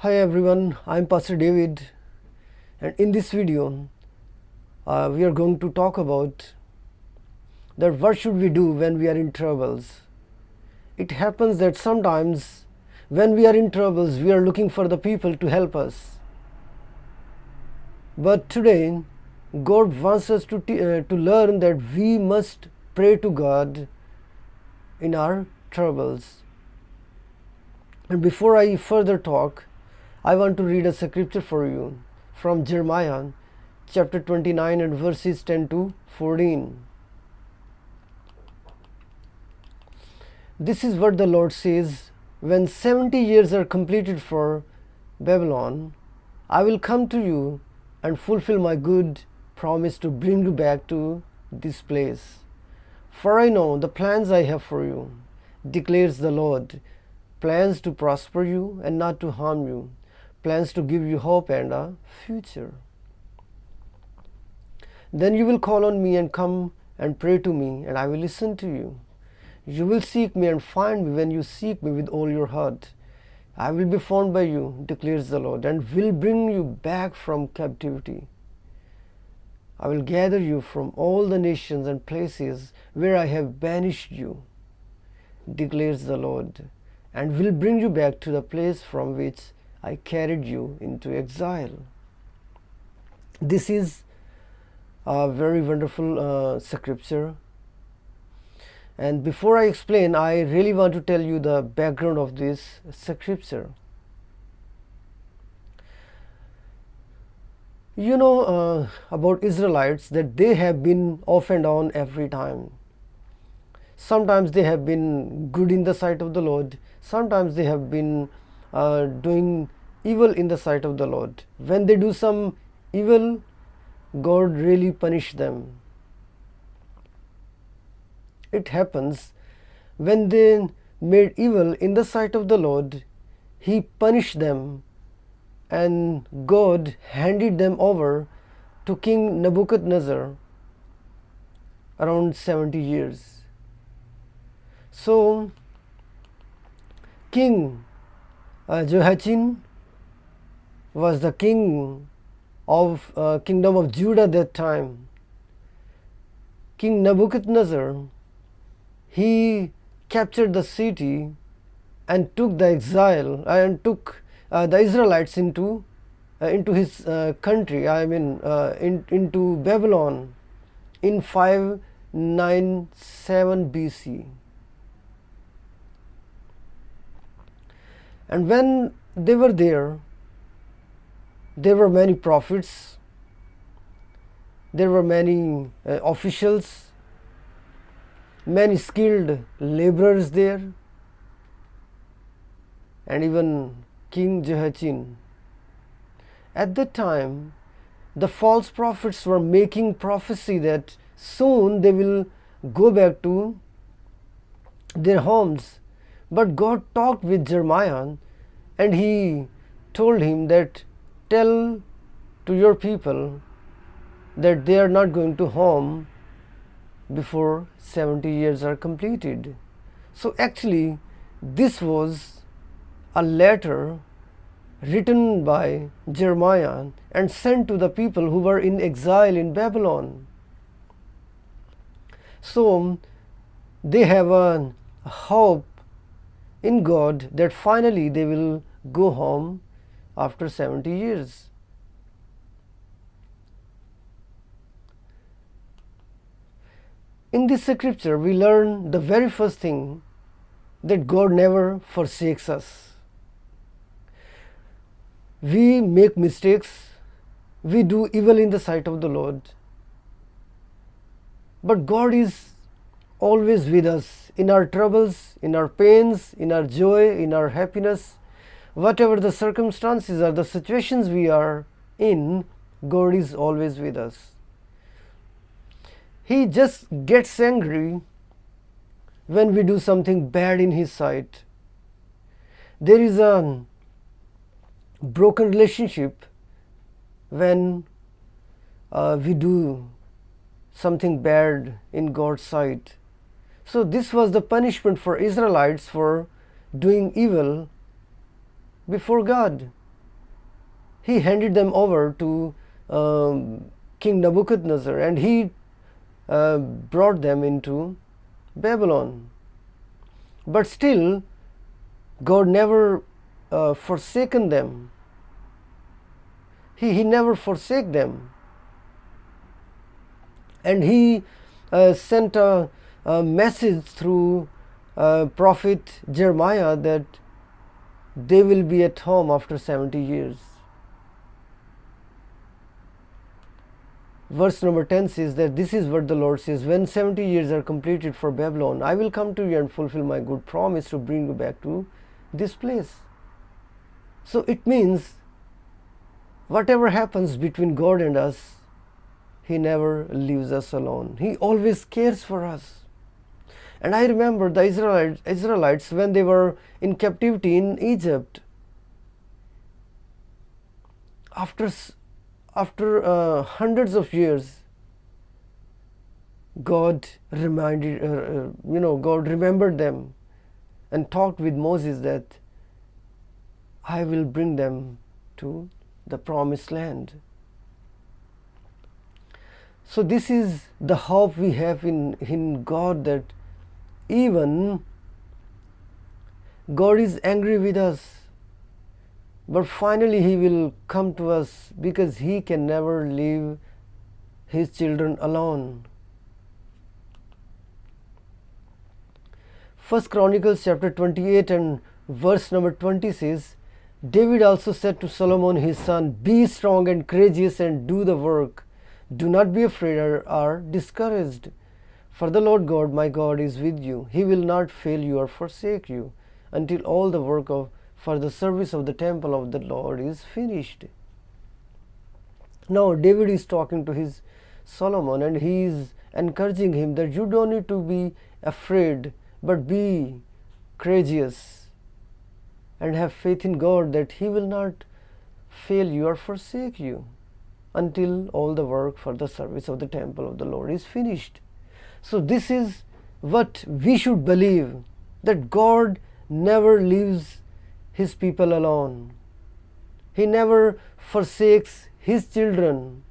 Hi everyone, I'm Pastor David, and in this video we are going to talk about that what should we do when we are in troubles. It happens that sometimes when we are in troubles we are looking for the people to help us, but today God wants us to learn that we must pray to God in our troubles. And before I further talk, I want to read a scripture for you from Jeremiah chapter 29 and verses 10 to 14. This is what the Lord says: when 70 years are completed for Babylon, I will come to you and fulfill my good promise to bring you back to this place. For I know the plans I have for you, declares the Lord, plans to prosper you and not to harm you, plans to give you hope and a future. Then you will call on me and come and pray to me, and I will listen to you. You will seek me and find me when you seek me with all your heart. I will be found by you, declares the Lord, and will bring you back from captivity. I will gather you from all the nations and places where I have banished you, declares the Lord, and will bring you back to the place from which I carried you into exile. This is a very wonderful scripture. And before I explain, I really want to tell you the background of this scripture. You know about Israelites that they have been off and on every time. Sometimes they have been good in the sight of the Lord. Sometimes they have been doing evil in the sight of the Lord. When they do some evil, God really punishes them. It happens when they made evil in the sight of the Lord, He punished them, and God handed them over to King Nebuchadnezzar around 70 years. So King Jehoiachin was the king of kingdom of Judah that time. King Nebuchadnezzar, he captured the city and took the exile and took the Israelites into his country. Into Babylon in 597 BC. And when they were there were many prophets, there were many officials, many skilled laborers there, and even King Jehoiachin. At that time, the false prophets were making prophecy that soon they will go back to their homes. But God talked with Jeremiah, and He told him that tell to your people that they are not going to home before 70 years are completed. So actually this was a letter written by Jeremiah and sent to the people who were in exile in Babylon. So they have a hope in God that finally they will go home after 70 years. In this scripture, we learn the very first thing, that God never forsakes us. We make mistakes, we do evil in the sight of the Lord, but God is always with us in our troubles, in our pains, in our joy, in our happiness. Whatever the circumstances or the situations we are in, God is always with us. He just gets angry when we do something bad in His sight. There is a broken relationship when we do something bad in God's sight. So this was the punishment for Israelites for doing evil before God. he handed them over to King Nebuchadnezzar, and he brought them into Babylon. But still, God never forsaken them. He never forsake them. And he sent a message through prophet Jeremiah that they will be at home after 70 years. Verse number 10 says that this is what the Lord says: when 70 years are completed for Babylon, I will come to you and fulfill my good promise to bring you back to this place. So it means whatever happens between God and us, He never leaves us alone. He always cares for us. And I remember the Israelites when they were in captivity in Egypt. After hundreds of years, God God remembered them and talked with Moses that I will bring them to the promised land. So this is the hope we have in God, that even God is angry with us, but finally He will come to us, because He can never leave His children alone. 1 Chronicles chapter 28 and verse number 20 says, David also said to Solomon his son, be strong and courageous and do the work. Do not be afraid or discouraged, for the Lord God, my God, is with you. He will not fail you or forsake you until all the work for the service of the temple of the Lord is finished. Now David is talking to his Solomon, and he is encouraging him that you don't need to be afraid, but be courageous and have faith in God that He will not fail you or forsake you until all the work for the service of the temple of the Lord is finished. So this is what we should believe, that God never leaves His people alone. He never forsakes His children.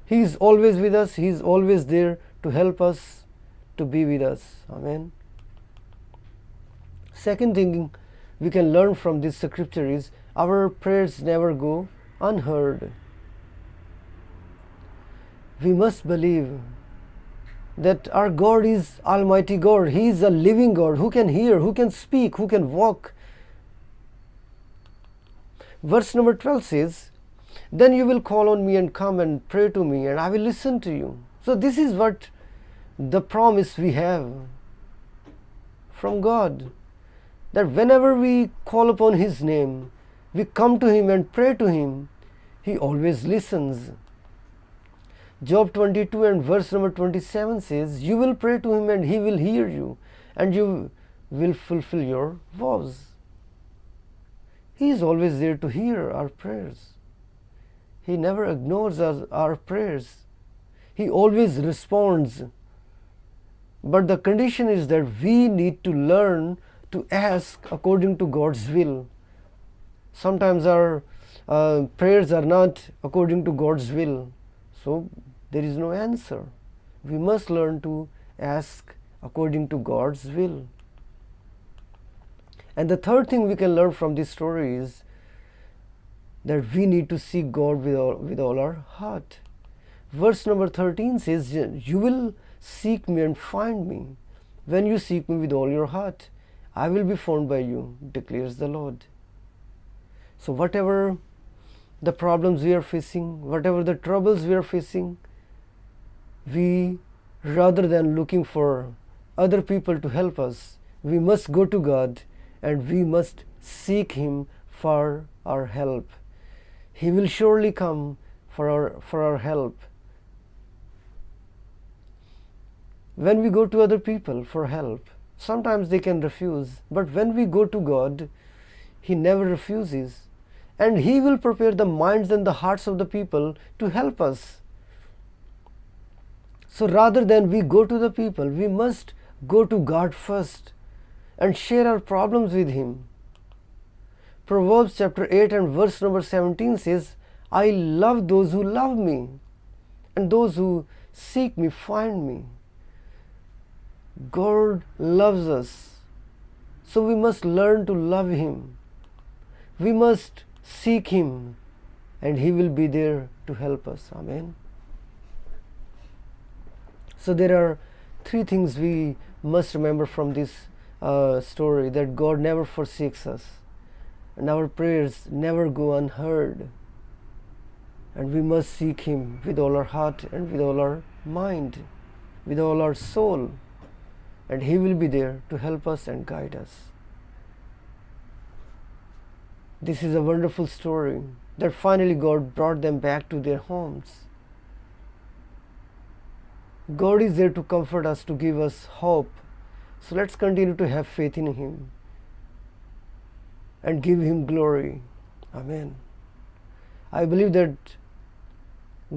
He is always with us. He is always there to help us, to be with us. Amen. Second thing we can learn from this scripture is our prayers never go unheard. We must believe that our God is Almighty God. He is a living God who can hear, who can speak, who can walk. Verse number 12 says, then you will call on me and come and pray to me, and I will listen to you. So this is what the promise we have from God, that whenever we call upon His name, we come to Him and pray to Him, He always listens. Job 22 and verse number 27 says, you will pray to Him and He will hear you, and you will fulfill your vows. He is always there to hear our prayers. He never ignores our prayers. He always responds. But the condition is that we need to learn to ask according to God's will. Sometimes our prayers are not according to God's will, so there is no answer. We must learn to ask according to God's will. And the third thing we can learn from this story is that we need to seek God with all our heart. Verse number 13 says, you will seek me and find me. When you seek me with all your heart, I will be found by you, declares the Lord. So whatever the problems we are facing, whatever the troubles we are facing, we, rather than looking for other people to help us, we must go to God and we must seek Him for our help. He will surely come for our help. When we go to other people for help, sometimes they can refuse, but when we go to God, He never refuses, and He will prepare the minds and the hearts of the people to help us. So rather than we go to the people, we must go to God first and share our problems with Him. Proverbs chapter 8 and verse number 17 says, I love those who love me, and those who seek me find me. God loves us, so we must learn to love Him. We must seek Him, and He will be there to help us. Amen. So there are three things we must remember from this story: that God never forsakes us, and our prayers never go unheard, and we must seek Him with all our heart and with all our mind, with all our soul, and He will be there to help us and guide us. This is a wonderful story that finally God brought them back to their homes. God is there to comfort us, to give us hope. So let's continue to have faith in Him and give Him glory. Amen. I believe that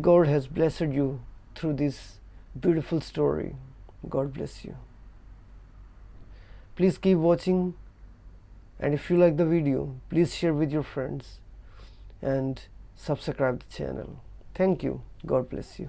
God has blessed you through this beautiful story. God bless you. Please keep watching, and if you like the video, please share with your friends and subscribe the channel. Thank you. God bless you.